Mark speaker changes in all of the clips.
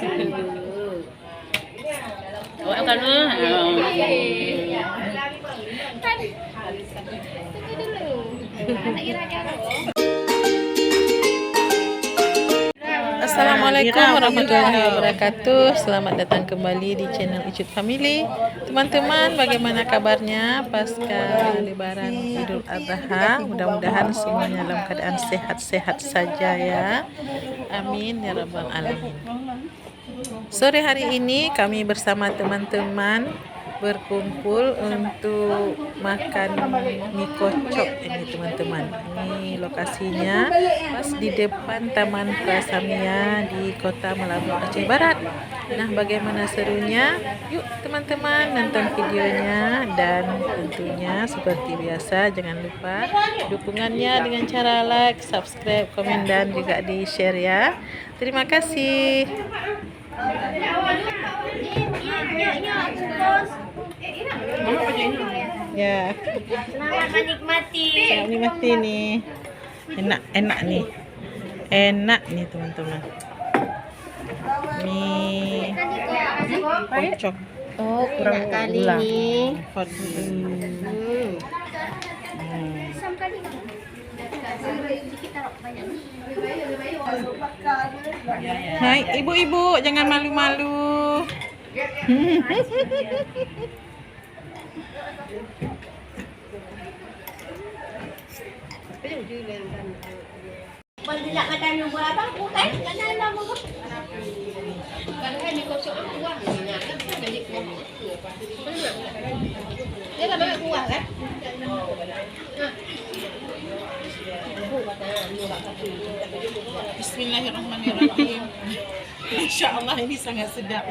Speaker 1: Oh, akan Assalamualaikum warahmatullahi wabarakatuh. Selamat datang kembali di channel Icut Family. Teman-teman, bagaimana kabarnya pasca Lebaran Idul Adha? Mudah-mudahan semuanya dalam keadaan sehat-sehat saja ya. Amin ya rabbal alamin. Sore hari ini kami bersama teman-teman berkumpul untuk makan mie kocok ini teman-teman. Ini lokasinya pas di depan Taman Prasamia di Kota Melabu, Aceh Barat. Nah, bagaimana serunya? Yuk teman-teman nonton videonya, dan tentunya seperti biasa jangan lupa dukungannya dengan cara like, subscribe, komen, dan juga di share ya. Terima kasih. Ya.
Speaker 2: Selamat menikmati.
Speaker 1: Selamat menikmati nih. Enak nih. Enak nih teman-teman. Mie kocok.
Speaker 2: Oh, kurang kali nih.
Speaker 1: Hai ibu-ibu, jangan malu-malu.
Speaker 2: Tidak makan buah apa? Bukan, karena lama kok. Kadang-kadang di kosong kuah minyak kan jadi kuah. Dia kan banyak kuah kan?
Speaker 1: Bismillahirrahmanirrahim. Insya Allah ini sangat sedap.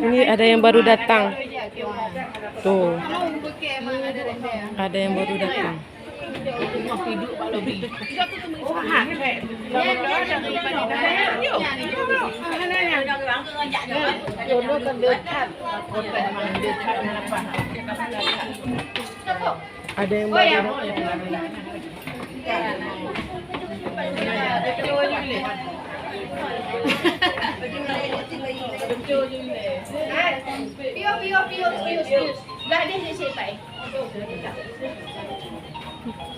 Speaker 3: Ini ada yang baru datang. Tuh. Ada yang baru datang. Ada yang baru datang.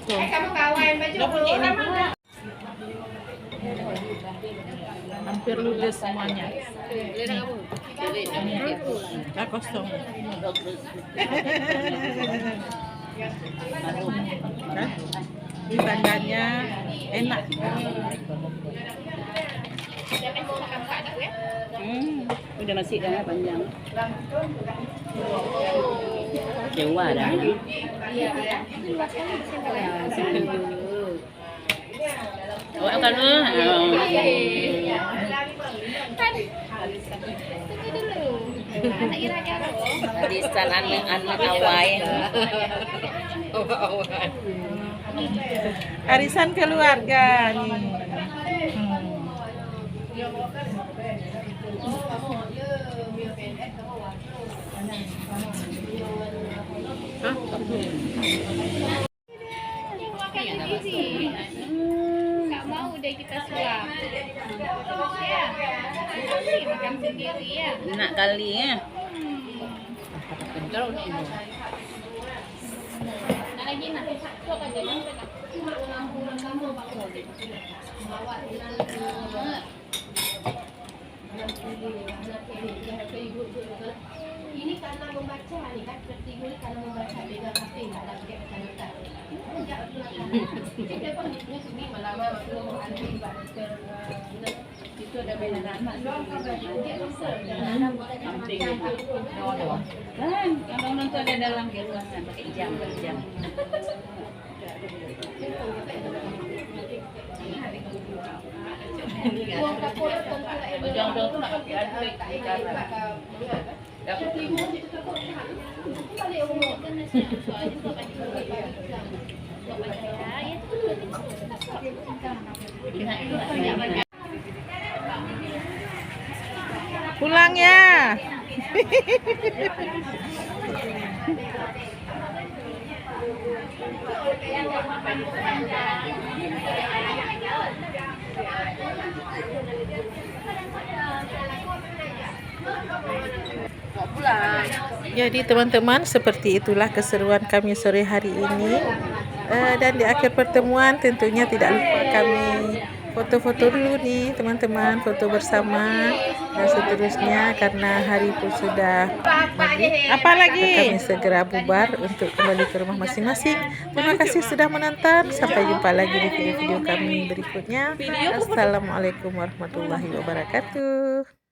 Speaker 2: Kamu kawan baju
Speaker 1: Hampir ludes semuanya. Nah, kosong. Ini tandanya enak.
Speaker 3: Udah nasi dah panjang. Jawa dah.
Speaker 1: Oh, akan
Speaker 3: Arisan anak awai.
Speaker 1: Arisan keluarga nih.
Speaker 2: Nggak mau deh kita suap. Ya, makan sendiri ya.
Speaker 3: Enak kali ya.
Speaker 2: Nah lagi nanti satu aja ini karena membaca nih kan ketiga karena membaca beda kafe nggak ada pakai kata-kata. Jadi apa nih sini melama belum ada baca itu ada beda nama. Dia bisa dalam
Speaker 3: Kan kalau nonton ada dalam ruangan pakai jam per jam.
Speaker 2: Buang kapur
Speaker 4: Ujang-ujang tuh nak pakai aduh cara. Dapat
Speaker 1: Pulang ya. Jadi teman-teman, seperti itulah keseruan kami sore hari ini. Dan di akhir pertemuan tentunya tidak lupa kami foto-foto dulu nih teman-teman, foto bersama dan seterusnya karena hari pun sudah maghrib. Kami segera bubar untuk kembali ke rumah masing-masing. Terima kasih sudah menonton. Sampai jumpa lagi di video-video kami berikutnya. Assalamualaikum warahmatullahi wabarakatuh.